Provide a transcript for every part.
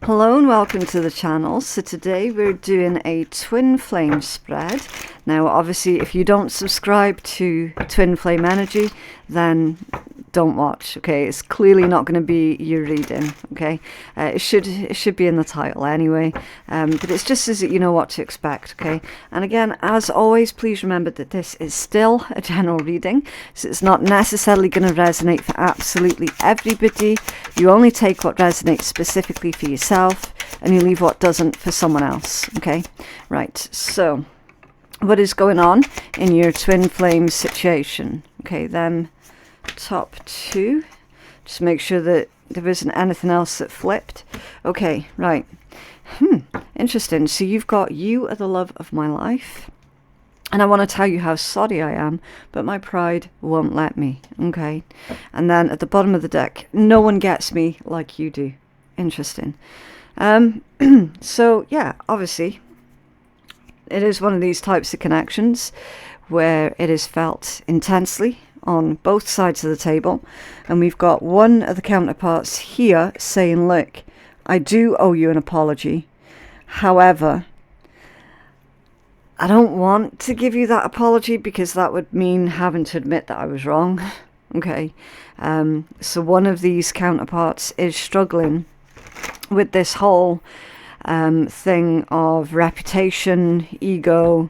Hello and welcome to the channel. So today we're doing a twin flame spread. Now obviously if you don't subscribe to twin flame energy, then don't watch, okay? It's clearly not going to be your reading, okay? It should be in the title anyway, but it's just so that you know what to expect, okay? And again, as always, please remember that this is still a general reading, so it's not necessarily going to resonate for absolutely everybody. You only take what resonates specifically for yourself, and you leave what doesn't for someone else, okay? Right, so what is going on in your twin flame situation? Okay, them top two, just make sure that there isn't anything else that flipped. Okay, right. Interesting. So you've got, you are the love of my life, and I want to tell you how sorry I am, but my pride won't let me. Okay, and then at the bottom of the deck, no one gets me like you do. Interesting. So yeah, obviously it is one of these types of connections where it is felt intensely on both sides of the table, and we've got one of the counterparts here saying, look, I do owe you an apology, however I don't want to give you that apology because that would mean having to admit that I was wrong. Okay, so one of these counterparts is struggling with this whole thing of reputation, ego.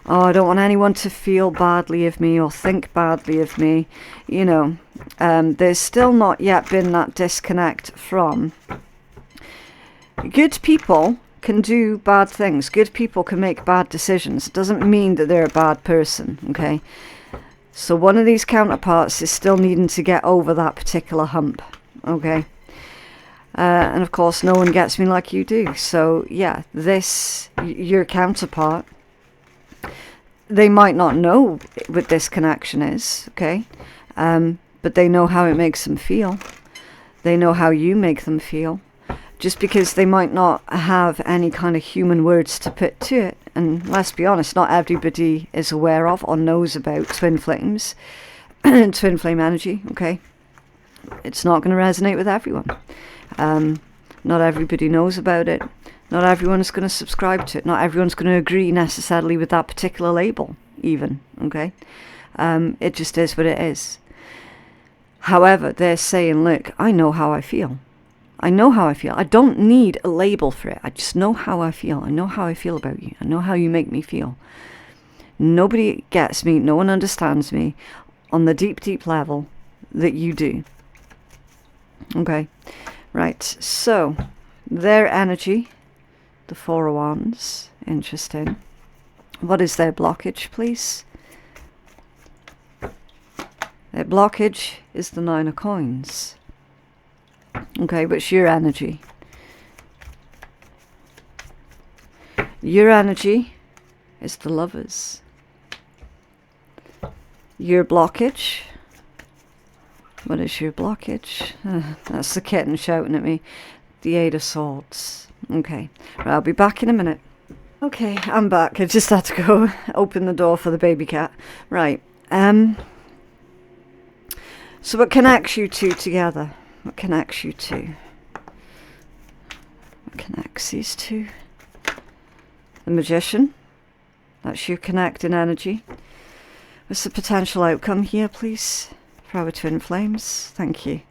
Oh, I don't want anyone to feel badly of me or think badly of me. You know, there's still not yet been that disconnect from good people can do bad things. Good people can make bad decisions. It doesn't mean that they're a bad person, okay? So one of these counterparts is still needing to get over that particular hump, okay? And of course, no one gets me like you do. So yeah, this, your counterpart, they might not know what this connection is, okay? But they know how it makes them feel. They know how you make them feel. Just because they might not have any kind of human words to put to it. And let's be honest, not everybody is aware of or knows about twin flames and twin flame energy, okay? It's not going to resonate with everyone. Not everybody knows about it. Not everyone is going to subscribe to it. Not everyone's going to agree necessarily with that particular label even, okay? It just is what it is. However, they're saying, look, I know how I feel. I know how I feel. I don't need a label for it. I just know how I feel. I know how I feel about you. I know how you make me feel. Nobody gets me. No one understands me on the deep, deep level that you do. Okay. Right. So, their energy, the Four of Wands. Interesting. What is their blockage, please? Their blockage is the Nine of Coins. Okay, what's your energy? Your energy is the Lovers. Your blockage. What is your blockage? That's the kitten shouting at me. The Eight of Swords. Okay, right, I'll be back in a minute. Okay, I'm back. I just had to go open the door for the baby cat. Right. So what connects you two together? What connects you two? What connects these two? The Magician. That's your connecting energy. What's the potential outcome here, please? For our twin flames. Thank you.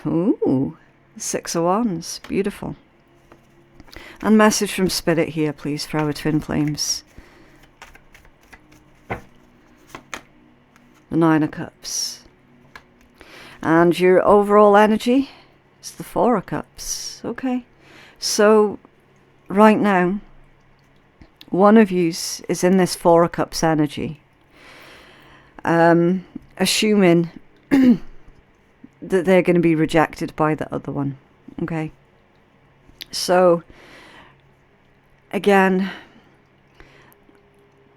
Ooh, Six of Wands. Beautiful. And message from Spirit here, please, for our twin flames. The Nine of Cups. And your overall energy is the Four of Cups. Okay. So, right now, one of you is in this Four of Cups energy. Assuming that they're going to be rejected by the other one. Okay. So, again,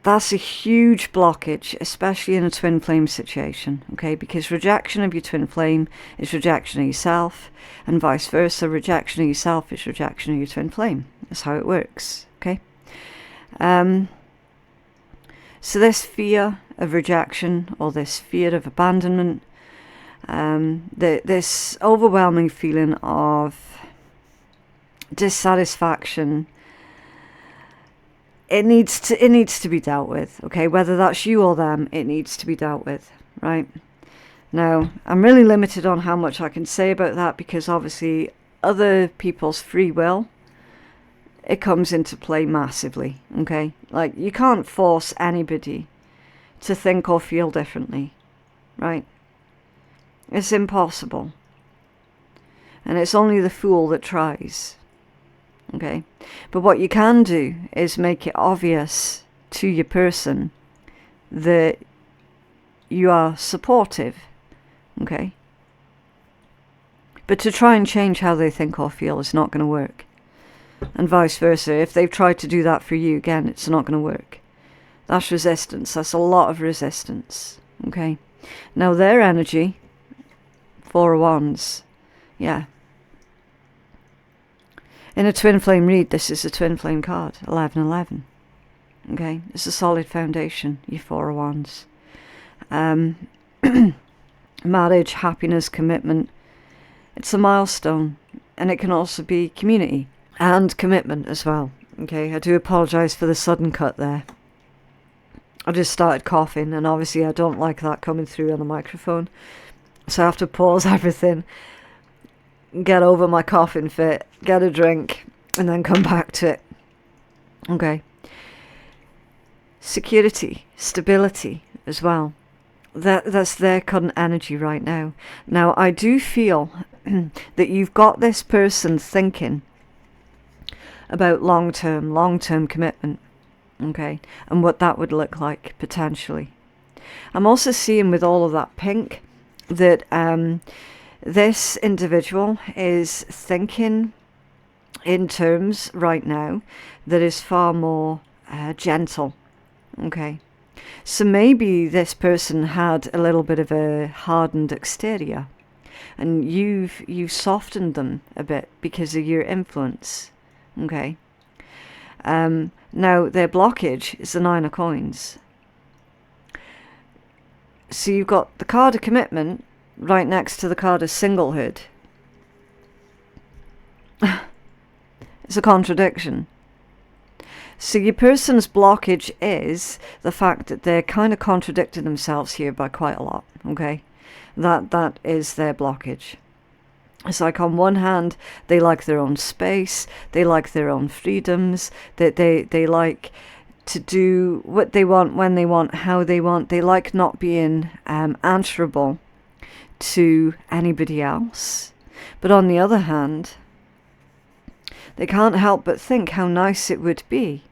that's a huge blockage, especially in a twin flame situation, okay? Because rejection of your twin flame is rejection of yourself, and vice versa. Rejection of yourself is rejection of your twin flame. That's how it works, okay? So this fear of rejection, or this fear of abandonment, this overwhelming feeling of dissatisfaction, it needs to be dealt with, okay? Whether that's you or them, it needs to be dealt with, right? Now, I'm really limited on how much I can say about that, because obviously other people's free will, it comes into play massively, okay? Like, you can't force anybody to think or feel differently, right? It's impossible. And it's only the fool that tries, okay? But what you can do is make it obvious to your person that you are supportive, okay? But to try and change how they think or feel is not going to work. And vice versa. If they've tried to do that for you, again, it's not going to work. That's resistance. That's a lot of resistance, okay? Now, their energy, Four of Wands, yeah. In a twin flame read, this is a twin flame card, 1111. Okay, it's a solid foundation, your Four of Wands. Marriage, happiness, commitment. It's a milestone, and it can also be community and commitment as well. Okay, I do apologise for the sudden cut there. I just started coughing, and obviously I don't like that coming through on the microphone, so I have to pause everything, get over my coughing fit, get a drink, and then come back to it. Okay. Security, stability as well. That's their current energy right now. Now, I do feel that you've got this person thinking about long-term commitment, okay, and what that would look like potentially. I'm also seeing with all of that pink that this individual is thinking in terms right now that is far more gentle, okay. So maybe this person had a little bit of a hardened exterior, and you've softened them a bit because of your influence, okay. Now their blockage is the Nine of Coins. So you've got the card of commitment right next to the card of singlehood. It's a contradiction. So your person's blockage is the fact that they're kind of contradicting themselves here by quite a lot, okay? That is their blockage. It's like on one hand, they like their own space, they like their own freedoms, they like to do what they want, when they want, how they want. They like not being answerable to anybody else. But on the other hand, they can't help but think how nice it would be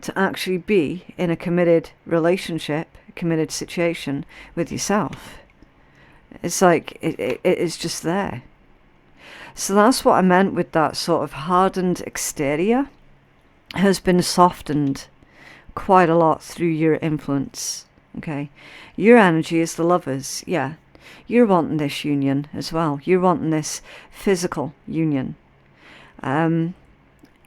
to actually be in a committed relationship, a committed situation with yourself. It's like, it is just there. So that's what I meant with that sort of hardened exterior has been softened quite a lot through your influence, okay? Your energy is the Lovers, yeah. You're wanting this union as well. You're wanting this physical union. And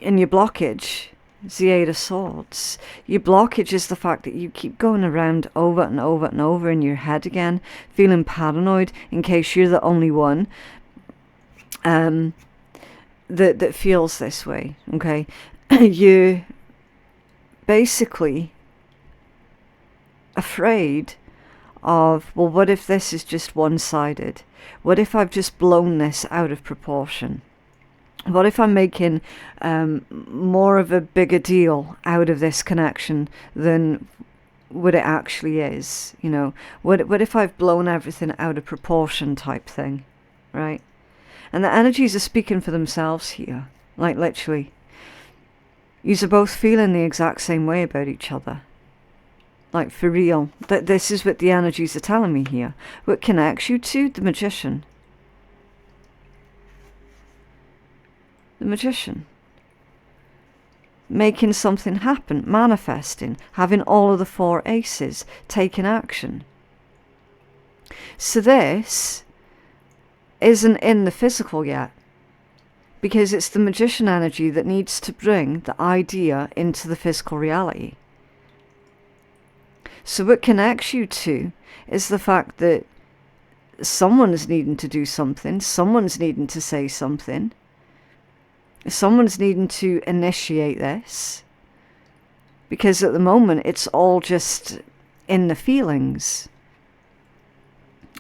your blockage is the Eight of Swords. Your blockage is the fact that you keep going around over and over and over in your head again, feeling paranoid in case you're the only one that feels this way, okay? You're basically afraid of, well, what if this is just one-sided? What if I've just blown this out of proportion? What if I'm making more of a bigger deal out of this connection than what it actually is? You know, what if I've blown everything out of proportion type thing, right? And the energies are speaking for themselves here, like literally. You're both feeling the exact same way about each other. Like, for real. This is what the energies are telling me here. What connects you to? The Magician. The Magician. Making something happen, manifesting, having all of the four aces, taking action. So this isn't in the physical yet, because it's the Magician energy that needs to bring the idea into the physical reality. So what connects you to is the fact that someone's needing to do something, someone's needing to say something, Someone's needing to initiate this, because at the moment it's all just in the feelings,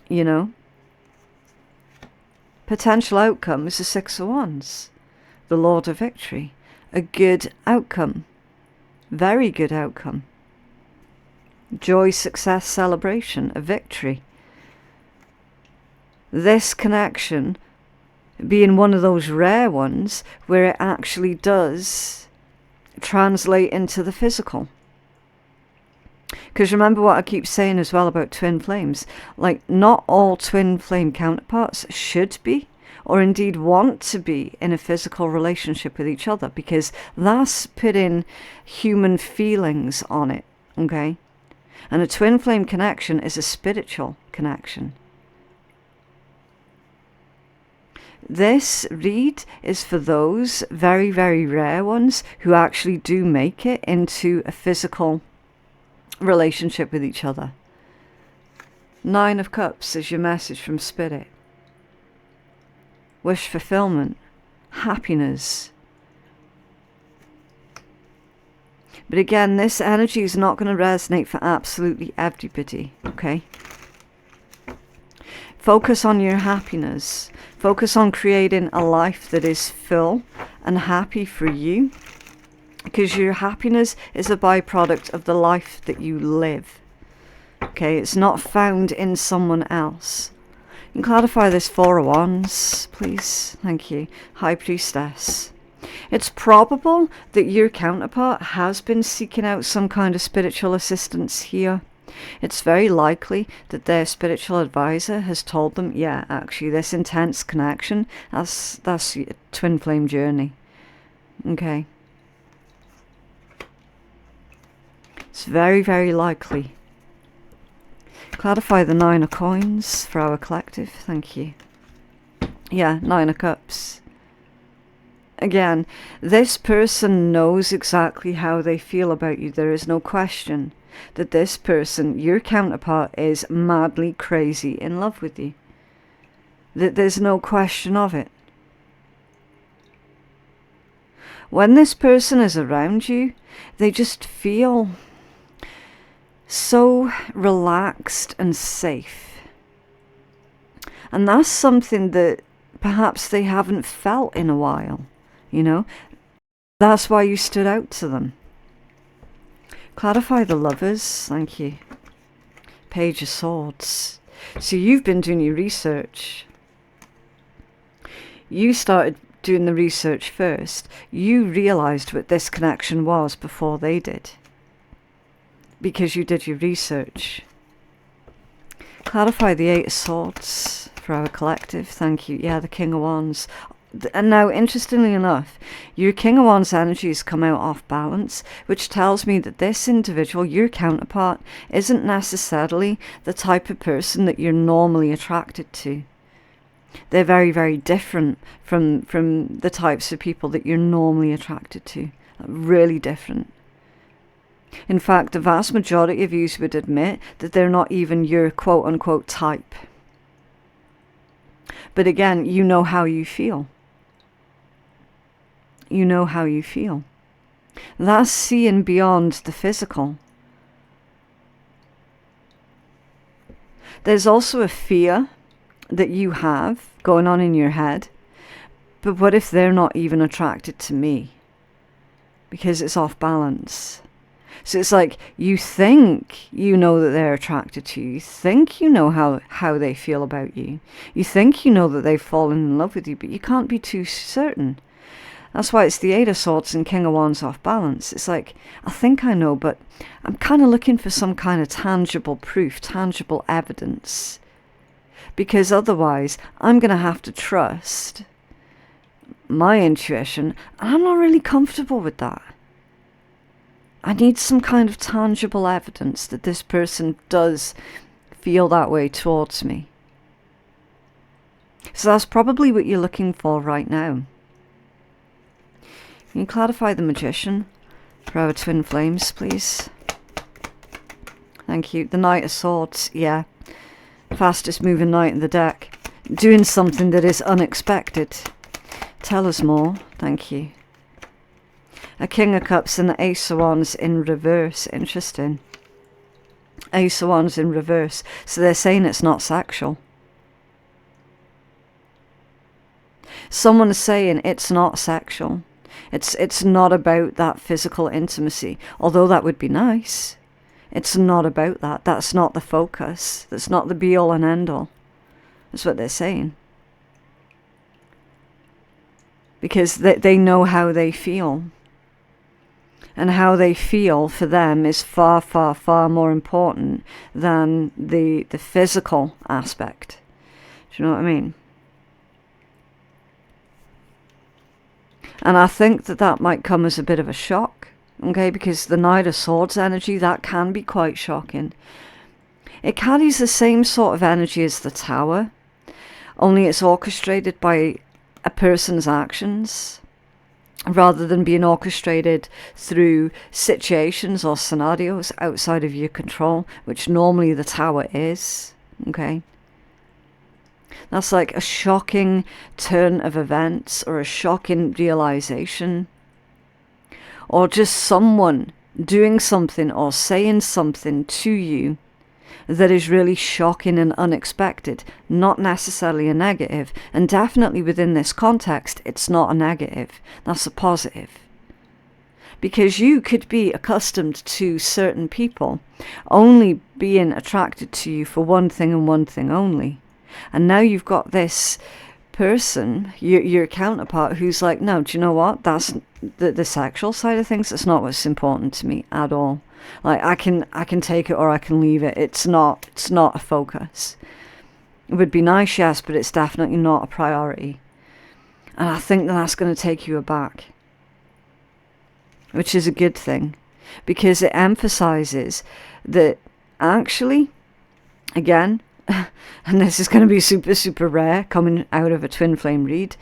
you know. Potential outcome is the Six of Wands, the Lord of Victory. A good outcome, very good outcome. Joy, success, celebration, a victory. This connection being one of those rare ones where it actually does translate into the physical. Because remember what I keep saying as well about twin flames. Like, not all twin flame counterparts should be, or indeed want to be, in a physical relationship with each other, because that's putting human feelings on it, okay? And a twin flame connection is a spiritual connection. This read is for those very, very rare ones who actually do make it into a physical relationship with each other. 9 of Cups is your message from Spirit. Wish fulfillment, happiness. But again, this energy is not going to resonate for absolutely everybody, okay? Focus on your happiness. Focus on creating a life that is full and happy for you, because your happiness is a byproduct of the life that you live. Okay, it's not found in someone else. You can clarify this 4 of Wands, please. Thank you. High Priestess. It's probable that your counterpart has been seeking out some kind of spiritual assistance here. It's very likely that their spiritual advisor has told them, yeah, actually, this intense connection, that's a twin flame journey. Okay. It's very, very likely. Clarify the 9 of Coins for our collective. Thank you. Yeah, 9 of Cups. Again, this person knows exactly how they feel about you. There is no question that this person, your counterpart, is madly crazy in love with you. That there's no question of it. When this person is around you, they just feel so relaxed and safe. And that's something that perhaps they haven't felt in a while, you know. That's why you stood out to them. Clarify the Lovers, thank you. Page of Swords. So you've been doing your research. You started doing the research first. You realised what this connection was before they did, because you did your research. Clarify the 8 of Swords for our collective. Thank you. Yeah, the King of Wands. And now, interestingly enough, your King of Wands energy has come out off balance, which tells me that this individual, your counterpart, isn't necessarily the type of person that you're normally attracted to. They're very, very different from the types of people that you're normally attracted to. Really different. In fact, the vast majority of you would admit that they're not even your quote-unquote type. But again, you know how you feel. You know how you feel. That's seeing beyond the physical. There's also a fear that you have going on in your head. But what if they're not even attracted to me? Because it's off balance. So it's like, you think you know that they're attracted to you. You think you know how they feel about you. You think you know that they've fallen in love with you, but you can't be too certain. That's why it's the 8 of Swords and King of Wands off balance. It's like, I think I know, but I'm kind of looking for some kind of tangible proof, tangible evidence. Because otherwise, I'm going to have to trust my intuition, and I'm not really comfortable with that. I need some kind of tangible evidence that this person does feel that way towards me. So that's probably what you're looking for right now. Can you clarify the Magician for our twin flames, please? Thank you. The Knight of Swords, yeah. Fastest moving knight in the deck. Doing something that is unexpected. Tell us more. Thank you. A King of Cups and the Ace of Wands in reverse. Interesting. Ace of Wands in reverse. So they're saying it's not sexual. Someone's saying it's not sexual. It's not about that physical intimacy. Although that would be nice. It's not about that. That's not the focus. That's not the be-all and end-all. That's what they're saying. Because they know how they feel. And how they feel for them is far, far, far more important than the physical aspect. Do you know what I mean? And I think that might come as a bit of a shock. Okay, because the Knight of Swords energy, that can be quite shocking. It carries the same sort of energy as the Tower. Only it's orchestrated by a person's actions, rather than being orchestrated through situations or scenarios outside of your control, which normally the Tower is. Okay, that's like a shocking turn of events, or a shocking realization, or just someone doing something or saying something to you that is really shocking and unexpected, not necessarily a negative. And definitely within this context, it's not a negative. That's a positive. Because you could be accustomed to certain people only being attracted to you for one thing and one thing only. And now you've got this person, your counterpart, who's like, no, do you know what? That's the sexual side of things. That's not what's important to me at all. Like, I can take it or I can leave it. It's not a focus. It would be nice, yes, but it's definitely not a priority. And I think that's going to take you aback, which is a good thing, because it emphasizes that actually, again, and this is going to be super, super rare coming out of a twin flame read,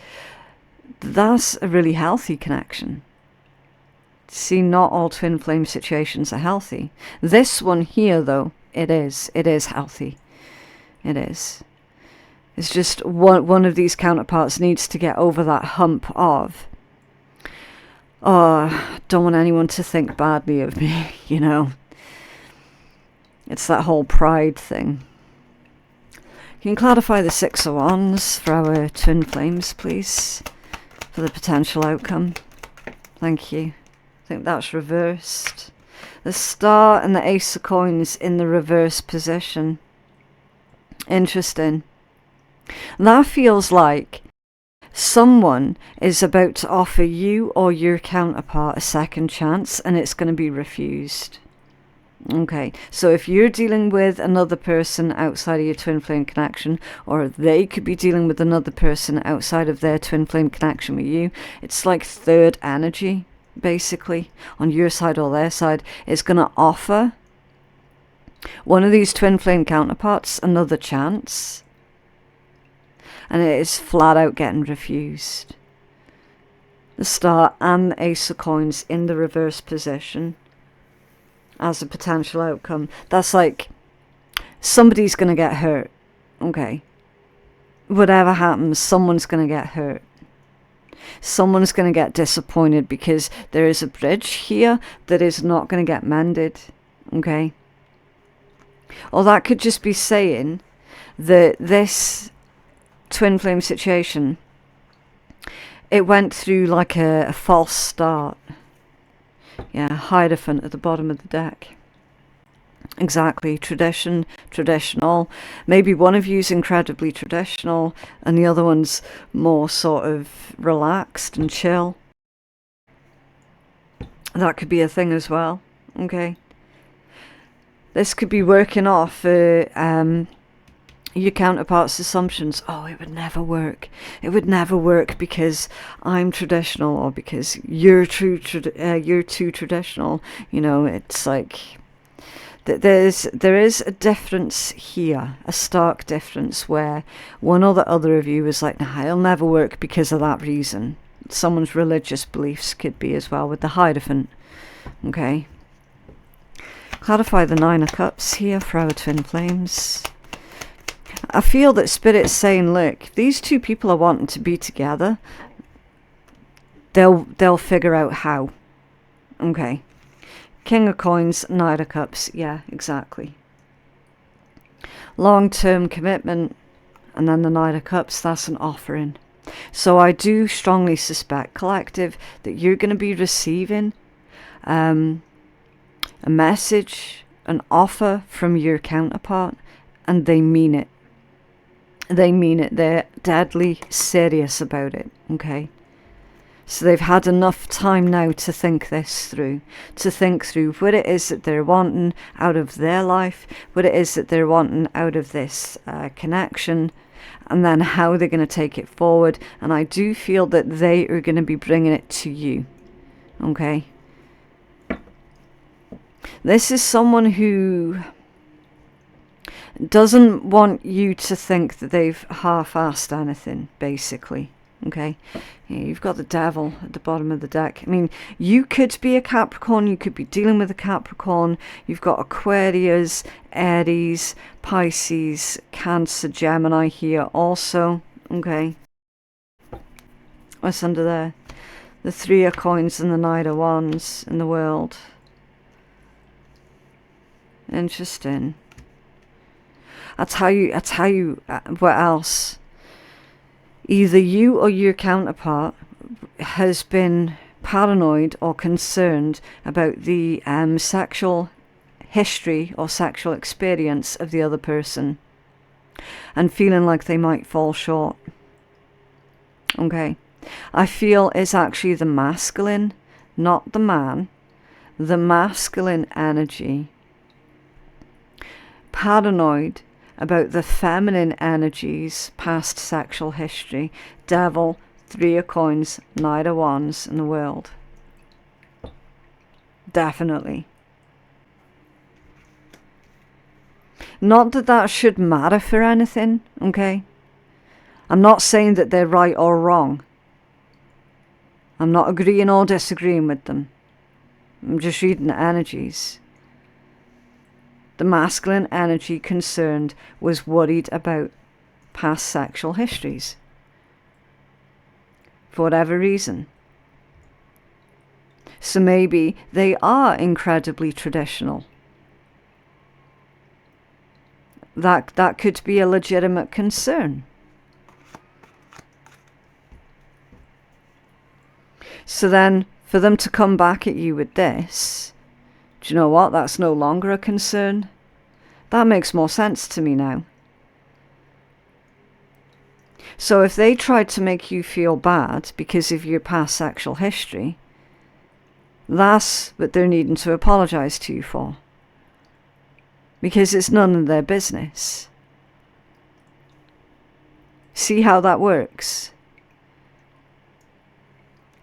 that's a really healthy connection. See, not all twin flame situations are healthy. This one here, though, it is healthy. It is. It's just one of these counterparts needs to get over that hump of, oh, don't want anyone to think badly of me, you know. It's that whole pride thing. Can you clarify the Six of Wands for our twin flames, please, for the potential outcome? Thank you. I think that's reversed. The Star and the Ace of Coins in the reverse position. Interesting. That feels like someone is about to offer you or your counterpart a second chance, and it's going to be refused. Okay, so if you're dealing with another person outside of your twin flame connection, or they could be dealing with another person outside of their twin flame connection with you, it's like third energy, basically, on your side or their side, is going to offer one of these twin flame counterparts another chance, and it is flat out getting refused. The Star and the Ace of Coins in the reverse position as a potential outcome. That's like, somebody's going to get hurt. Okay. Whatever happens, someone's going to get hurt. Someone's going to get disappointed because there is a bridge here that is not going to get mended. Okay. Or that could just be saying that this twin flame situation, it went through like a false start. Yeah, Hierophant at the bottom of the deck. Exactly, traditional. Maybe one of you's incredibly traditional and the other one's more sort of relaxed and chill. That could be a thing as well. Okay. This could be working off your counterpart's assumptions. Oh, it would never work. It would never work because I'm traditional, or because you're too traditional. You know, it's like there is a difference here, a stark difference, where one or the other of you is like, nah, it'll never work because of that reason. Someone's religious beliefs could be as well with the Hierophant. Okay. Clarify the Nine of Cups here for our twin flames. I feel that Spirit's saying, look, these two people are wanting to be together. they'll figure out how. Okay. King of Coins, Knight of Cups. Yeah, exactly. Long-term commitment, and then the Knight of Cups, that's an offering. So I do strongly suspect, collective, that you're going to be receiving a message, an offer from your counterpart, and they mean it. They mean it. They're deadly serious about it, okay? So they've had enough time now to think this through, to think through what it is that they're wanting out of their life, what it is that they're wanting out of this connection, and then how they're going to take it forward. And I do feel that they are going to be bringing it to you, okay? This is someone who doesn't want you to think that they've half-assed anything, basically. Okay, yeah, you've got the Devil at the bottom of the deck. I mean, you could be a Capricorn, you could be dealing with a Capricorn. You've got Aquarius, Aries, Pisces, Cancer, Gemini here also. Okay, what's under there? The Three of Coins and the Knight of Wands in the World. Interesting. I'll tell you what else. Either you or your counterpart has been paranoid or concerned about the sexual history or sexual experience of the other person and feeling like they might fall short. Okay. I feel it's actually the masculine, not the man, the masculine energy, paranoid about the feminine energies, past sexual history. Devil, Three of Coins, Knight of Wands in the World. Definitely. Not that that should matter for anything, okay? I'm not saying that they're right or wrong. I'm not agreeing or disagreeing with them. I'm just reading the energies. The masculine energy concerned was worried about past sexual histories. For whatever reason. So maybe they are incredibly traditional. That could be a legitimate concern. So then, for them to come back at you with this, do you know what? That's no longer a concern. That makes more sense to me now. So if they tried to make you feel bad because of your past sexual history, that's what they're needing to apologise to you for. Because it's none of their business. See how that works?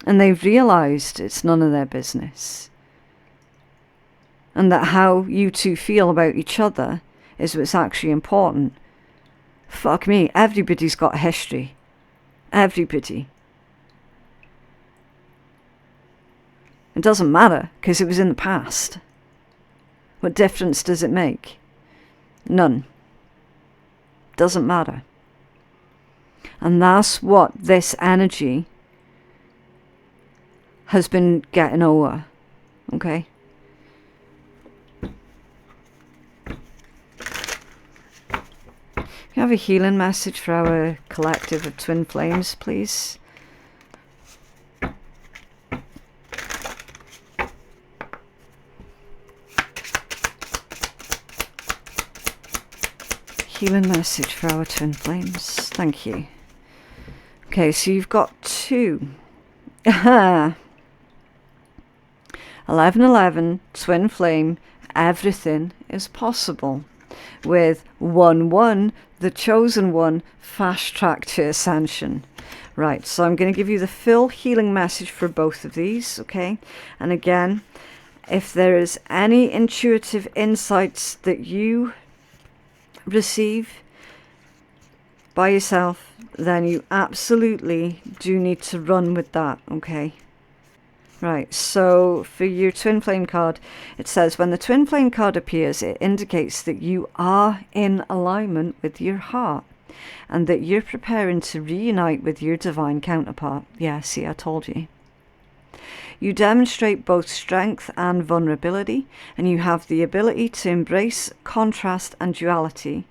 And they've realised it's none of their business. And that how you two feel about each other is what's actually important. Fuck me, everybody's got a history. Everybody. It doesn't matter, because it was in the past. What difference does it make? None. Doesn't matter. And that's what this energy has been getting over. Okay? Can you have a healing message for our collective of twin flames, please? Healing message for our twin flames. Thank you. Okay, so you've got 2. 1111, twin flame, everything is possible. With 1-1, the chosen one, fast track to ascension. Right, so I'm going to give you the full healing message for both of these, okay? And again, if there is any intuitive insights that you receive by yourself, then you absolutely do need to run with that, okay? Right, so for your twin flame card, it says when the twin flame card appears, it indicates that you are in alignment with your heart and that you're preparing to reunite with your divine counterpart. Yeah, see, I told you. You demonstrate both strength and vulnerability, and you have the ability to embrace contrast and duality.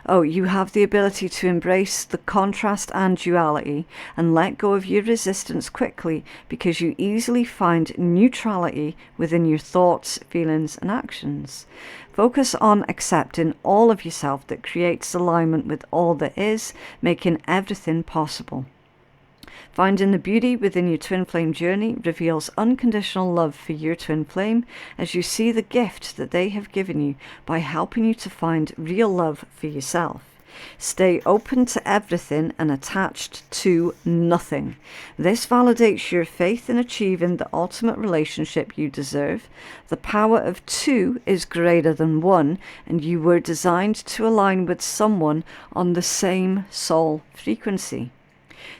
You have the ability to embrace the contrast and duality and let go of your resistance quickly because you easily find neutrality within your thoughts, feelings, and actions. Focus on accepting all of yourself that creates alignment with all that is, making everything possible. Finding the beauty within your twin flame journey reveals unconditional love for your twin flame as you see the gift that they have given you by helping you to find real love for yourself. Stay open to everything and attached to nothing. This validates your faith in achieving the ultimate relationship you deserve. The power of 2 is greater than 1, and you were designed to align with someone on the same soul frequency.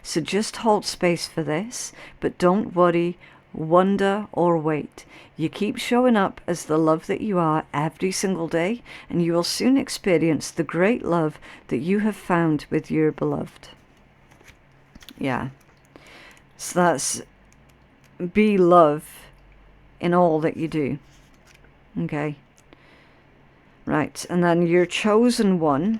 So just hold space for this, but don't worry, wonder, or wait. You keep showing up as the love that you are every single day, and you will soon experience the great love that you have found with your beloved. Yeah. So that's be love in all that you do. Okay. Right, and then your chosen one.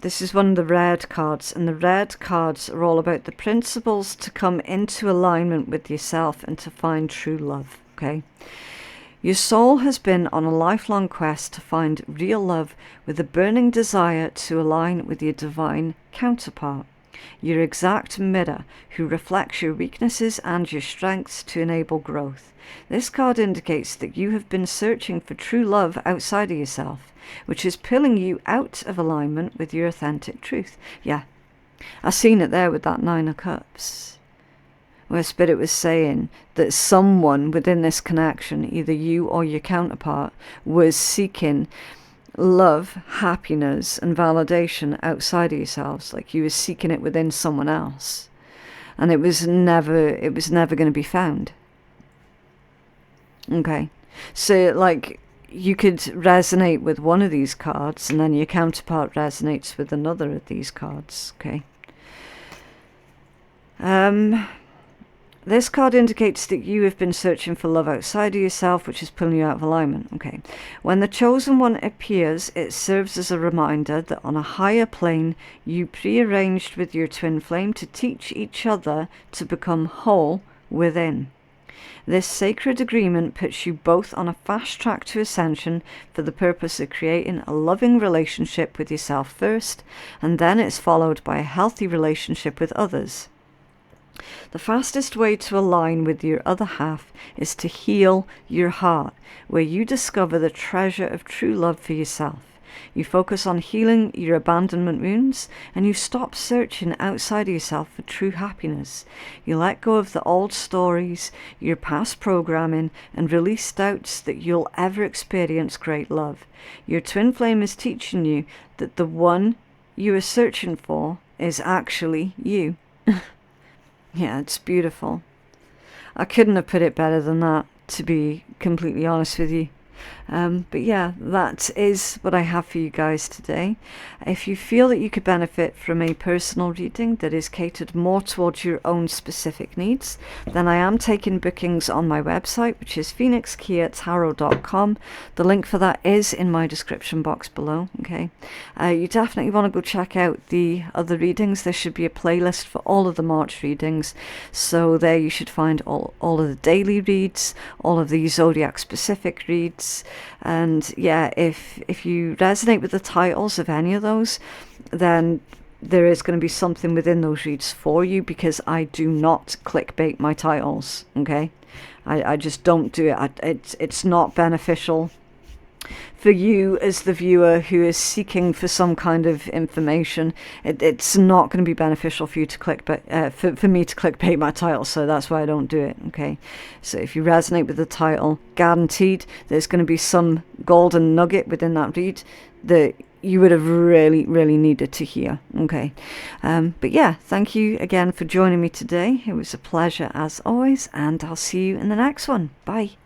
This is one of the red cards, and the red cards are all about the principles to come into alignment with yourself and to find true love, okay? Your soul has been on a lifelong quest to find real love with a burning desire to align with your divine counterpart, your exact mirror who reflects your weaknesses and your strengths to enable growth. This card indicates that you have been searching for true love outside of yourself, which is pulling you out of alignment with your authentic truth. Yeah, I seen it there with that 9 of Cups, where Spirit was saying that someone within this connection, either you or your counterpart, was seeking love, happiness, and validation outside of yourselves, like you were seeking it within someone else, and it was never going to be found. Okay, so like you could resonate with one of these cards, and then your counterpart resonates with another of these cards. Okay. This card indicates that you have been searching for love outside of yourself, which is pulling you out of alignment. Okay. When the chosen one appears, it serves as a reminder that on a higher plane, you prearranged with your twin flame to teach each other to become whole within. This sacred agreement puts you both on a fast track to ascension for the purpose of creating a loving relationship with yourself first, and then it's followed by a healthy relationship with others. The fastest way to align with your other half is to heal your heart, where you discover the treasure of true love for yourself. You focus on healing your abandonment wounds, and you stop searching outside of yourself for true happiness. You let go of the old stories, your past programming, and release doubts that you'll ever experience great love. Your twin flame is teaching you that the one you are searching for is actually you. Yeah, it's beautiful. I couldn't have put it better than that, to be completely honest with you. But yeah, that is what I have for you guys today. If you feel that you could benefit from a personal reading that is catered more towards your own specific needs, then I am taking bookings on my website, which is phoenixkeiatarot.com. The link for that is in my description box below. Okay, you definitely want to go check out the other readings. There should be a playlist for all of the March readings, so there you should find all of the daily reads, all of the zodiac specific reads. And yeah, if you resonate with the titles of any of those, then there is going to be something within those reads for you, because I do not clickbait my titles. Okay, I just don't do it. It's not beneficial for you as the viewer who is seeking for some kind of information. It's not going to be beneficial for you to for me to clickbait my title, so that's why I don't do it. Okay, so if you resonate with the title, guaranteed there's going to be some golden nugget within that read that you would have really, really needed to hear. Okay, but yeah, thank you again for joining me today. It was a pleasure as always, and I'll see you in the next one. Bye.